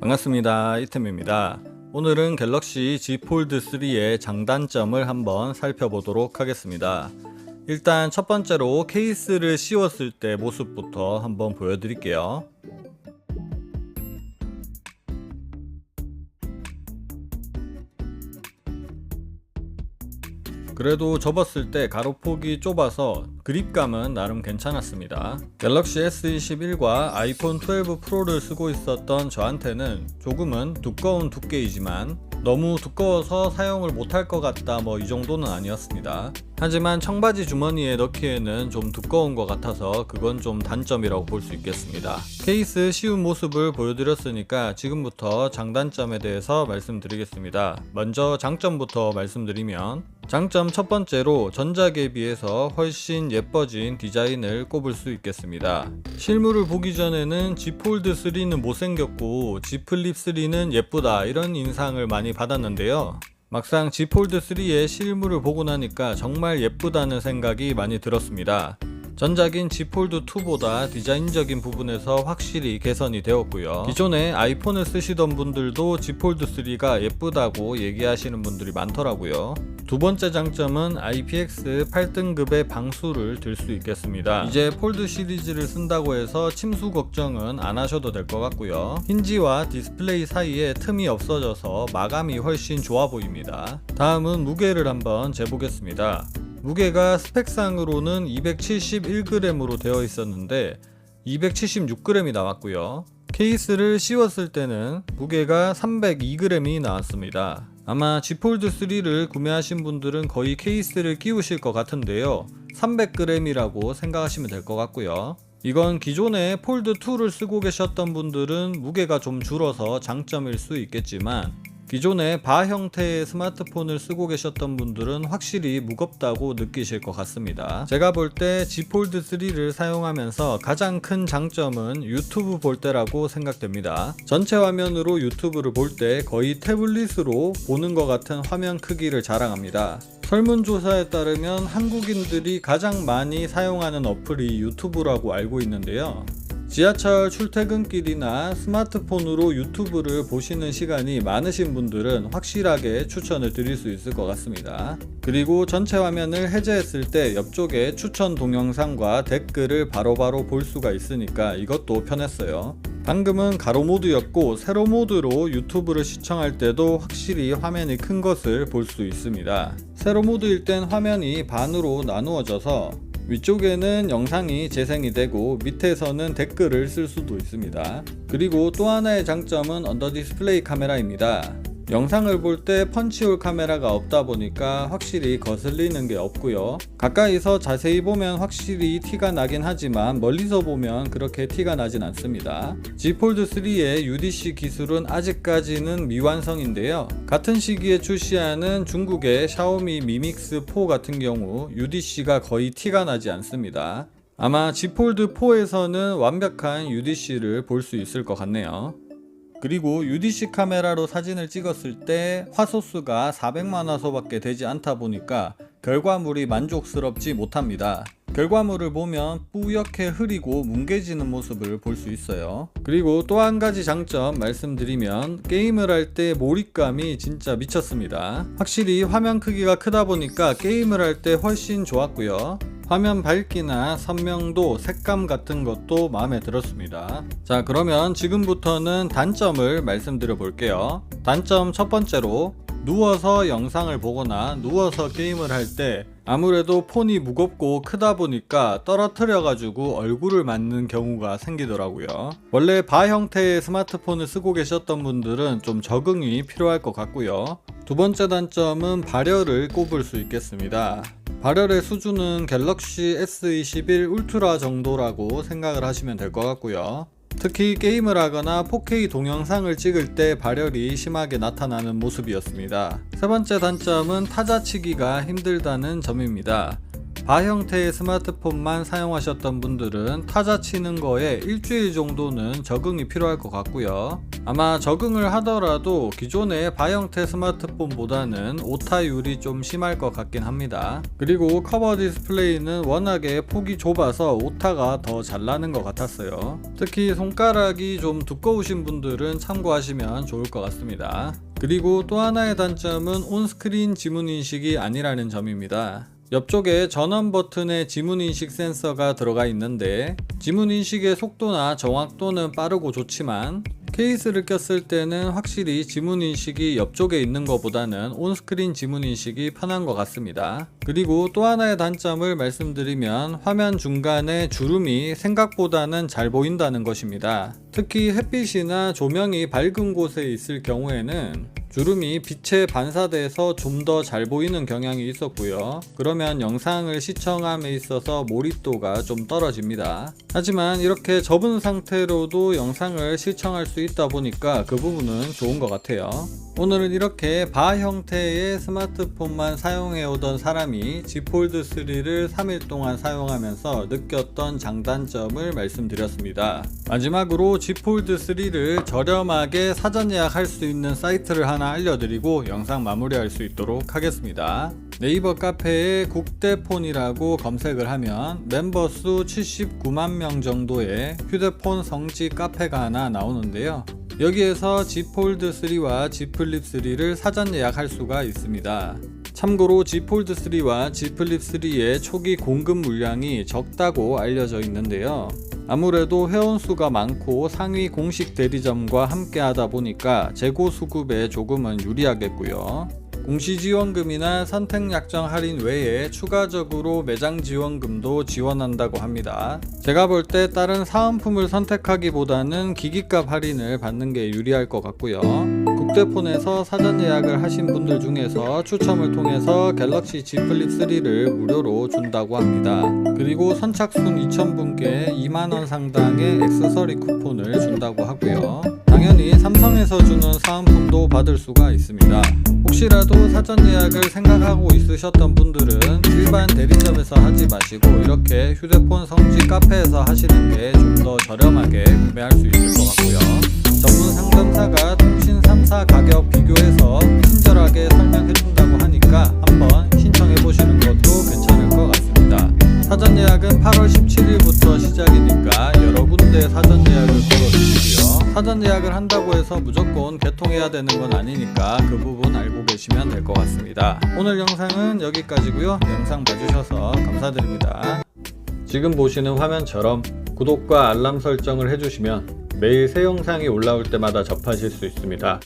반갑습니다. 이템입니다. 오늘은 갤럭시 Z 폴드 3의 장단점을 한번 살펴보도록 하겠습니다. 일단 첫 번째로 케이스를 씌웠을 때 모습부터 한번 보여드릴게요. 그래도 접었을 때 가로폭이 좁아서 그립감은 나름 괜찮았습니다. 갤럭시 S21과 아이폰 12 프로를 쓰고 있었던 저한테는 조금은 두꺼운 두께이지만 너무 두꺼워서 사용을 못할 것 같다 이 정도는 아니었습니다. 하지만 청바지 주머니에 넣기에는 좀 두꺼운 것 같아서 그건 좀 단점이라고 볼 수 있겠습니다. 케이스 씌운 모습을 보여드렸으니까 지금부터 장단점에 대해서 말씀드리겠습니다. 먼저 장점부터 말씀드리면 장점 첫 번째로 전작에 비해서 훨씬 예뻐진 디자인을 꼽을 수 있겠습니다. 실물을 보기 전에는 Z 폴드 3는 못생겼고 Z 플립 3는 예쁘다 이런 인상을 많이 받았는데요. 막상 Z 폴드 3의 실물을 보고 나니까 정말 예쁘다는 생각이 많이 들었습니다. 전작인 Z 폴드 2보다 디자인적인 부분에서 확실히 개선이 되었고요. 기존에 아이폰을 쓰시던 분들도 Z 폴드 3가 예쁘다고 얘기하시는 분들이 많더라고요. 두 번째 장점은 IPX 8등급의 방수를 들 수 있겠습니다. 이제 폴드 시리즈를 쓴다고 해서 침수 걱정은 안 하셔도 될 것 같고요. 힌지와 디스플레이 사이에 틈이 없어져서 마감이 훨씬 좋아 보입니다. 다음은 무게를 한번 재보겠습니다. 무게가 스펙상으로는 271g으로 되어 있었는데 276g이 나왔고요. 케이스를 씌웠을 때는 무게가 302g이 나왔습니다. 아마 Z 폴드 3를 구매하신 분들은 거의 케이스를 끼우실 것 같은데요. 300g이라고 생각하시면 될 것 같고요. 이건 기존에 폴드 2를 쓰고 계셨던 분들은 무게가 좀 줄어서 장점일 수 있겠지만 기존에 바 형태의 스마트폰을 쓰고 계셨던 분들은 확실히 무겁다고 느끼실 것 같습니다. 제가 볼 때 Z 폴드 3를 사용하면서 가장 큰 장점은 유튜브 볼 때라고 생각됩니다. 전체 화면으로 유튜브를 볼 때 거의 태블릿으로 보는 것 같은 화면 크기를 자랑합니다. 설문조사에 따르면 한국인들이 가장 많이 사용하는 어플이 유튜브라고 알고 있는데요. 지하철 출퇴근길이나 스마트폰으로 유튜브를 보시는 시간이 많으신 분들은 확실하게 추천을 드릴 수 있을 것 같습니다. 그리고 전체 화면을 해제했을 때 옆쪽에 추천 동영상과 댓글을 바로바로 볼 수가 있으니까 이것도 편했어요. 방금은 가로 모드였고 세로 모드로 유튜브를 시청할 때도 확실히 화면이 큰 것을 볼 수 있습니다. 세로 모드일 땐 화면이 반으로 나누어져서 위쪽에는 영상이 재생이 되고 밑에서는 댓글을 쓸 수도 있습니다. 그리고 또 하나의 장점은 언더 디스플레이 카메라입니다. 영상을 볼 때 펀치홀 카메라가 없다 보니까 확실히 거슬리는 게 없고요. 가까이서 자세히 보면 확실히 티가 나긴 하지만 멀리서 보면 그렇게 티가 나진 않습니다. Z 폴드 3의 UDC 기술은 아직까지는 미완성인데요. 같은 시기에 출시하는 중국의 샤오미 미믹스 4 같은 경우 UDC가 거의 티가 나지 않습니다. 아마 Z 폴드 4에서는 완벽한 UDC를 볼 수 있을 것 같네요. 그리고 UDC 카메라로 사진을 찍었을 때 화소수가 400만 화소밖에 되지 않다 보니까 결과물이 만족스럽지 못합니다. 결과물을 보면 뿌옇게 흐리고 뭉개지는 모습을 볼 수 있어요. 그리고 또 한 가지 장점 말씀드리면 게임을 할 때 몰입감이 진짜 미쳤습니다. 확실히 화면 크기가 크다 보니까 게임을 할 때 훨씬 좋았고요. 화면 밝기나 선명도, 색감 같은 것도 마음에 들었습니다. 자, 그러면 지금부터는 단점을 말씀드려 볼게요. 단점 첫 번째로 누워서 영상을 보거나 누워서 게임을 할 때 아무래도 폰이 무겁고 크다 보니까 떨어뜨려 가지고 얼굴을 맞는 경우가 생기더라고요. 원래 바 형태의 스마트폰을 쓰고 계셨던 분들은 좀 적응이 필요할 것 같고요. 두 번째 단점은 발열을 꼽을 수 있겠습니다. 발열의 수준은 갤럭시 S21 울트라 정도라고 생각을 하시면 될 것 같고요. 특히 게임을 하거나 4K 동영상을 찍을 때 발열이 심하게 나타나는 모습이었습니다. 세 번째 단점은 타자치기가 힘들다는 점입니다. 바 형태의 스마트폰만 사용하셨던 분들은 타자 치는 거에 일주일 정도는 적응이 필요할 것 같고요. 아마 적응을 하더라도 기존의 바 형태 스마트폰보다는 오타율이 좀 심할 것 같긴 합니다. 그리고 커버 디스플레이는 워낙에 폭이 좁아서 오타가 더 잘 나는 것 같았어요. 특히 손가락이 좀 두꺼우신 분들은 참고하시면 좋을 것 같습니다. 그리고 또 하나의 단점은 온스크린 지문인식이 아니라는 점입니다. 옆쪽에 전원 버튼에 지문인식 센서가 들어가 있는데 지문인식의 속도나 정확도는 빠르고 좋지만 케이스를 꼈을 때는 확실히 지문인식이 옆쪽에 있는 것보다는 온스크린 지문인식이 편한 것 같습니다. 그리고 또 하나의 단점을 말씀드리면 화면 중간에 주름이 생각보다는 잘 보인다는 것입니다. 특히 햇빛이나 조명이 밝은 곳에 있을 경우에는 주름이 빛에 반사돼서 좀 더 잘 보이는 경향이 있었고요. 그러면 영상을 시청함에 있어서 몰입도가 좀 떨어집니다. 하지만 이렇게 접은 상태로도 영상을 시청할 수 있다 보니까 그 부분은 좋은 것 같아요. 오늘은 이렇게 바 형태의 스마트폰만 사용해 오던 사람이 Z 폴드 3를 3일 동안 사용하면서 느꼈던 장단점을 말씀드렸습니다. 마지막으로 Z 폴드 3를 저렴하게 사전 예약할 수 있는 사이트를 하나 알려드리고 영상 마무리할 수 있도록 하겠습니다. 네이버 카페에 국대폰이라고 검색을 하면 멤버 수 79만 명 정도의 휴대폰 성지 카페가 하나 나오는데요. 여기에서 Z 폴드 3와 Z 플립 3를 사전 예약할 수가 있습니다. 참고로 Z 폴드 3와 Z 플립 3의 초기 공급 물량이 적다고 알려져 있는데요. 아무래도 회원수가 많고 상위 공식 대리점과 함께 하다 보니까 재고 수급에 조금은 유리하겠고요. 공시지원금이나 선택약정 할인 외에 추가적으로 매장 지원금도 지원한다고 합니다. 제가 볼 때 다른 사은품을 선택하기보다는 기기값 할인을 받는 게 유리할 것 같고요. 국대폰에서 사전 예약을 하신 분들 중에서 추첨을 통해서 갤럭시 Z 플립 3를 무료로 준다고 합니다. 그리고 선착순 2,000분께 2만원 상당의 액세서리 쿠폰을 준다고 하고요. 당연히 삼성에서 주는 사은품도 받을 수가 있습니다. 혹시라도 사전 예약을 생각하고 있으셨던 분들은 일반 대리점에서 하지 마시고 이렇게 휴대폰 성지 카페에서 하시는 게 좀 더 저렴하게 구매할 수 있을 것 같고요. 전문 상담사가 통신 3사 가격 비교해서 친절하게 설명해준다고 하니까 한번 신청해보시는 것도 괜찮을 것 같습니다. 사전 예약은 8월 17일부터 시작이니까 여러 군데 사전 예약을 걸어두시고요. 사전 예약을 한다고 해서 무조건 개통해야 되는 건 아니니까 그 부분 알고 계시면 될 것 같습니다. 오늘 영상은 여기까지고요. 영상 봐주셔서 감사드립니다. 지금 보시는 화면처럼 구독과 알람 설정을 해주시면 매일 새 영상이 올라올 때마다 접하실 수 있습니다.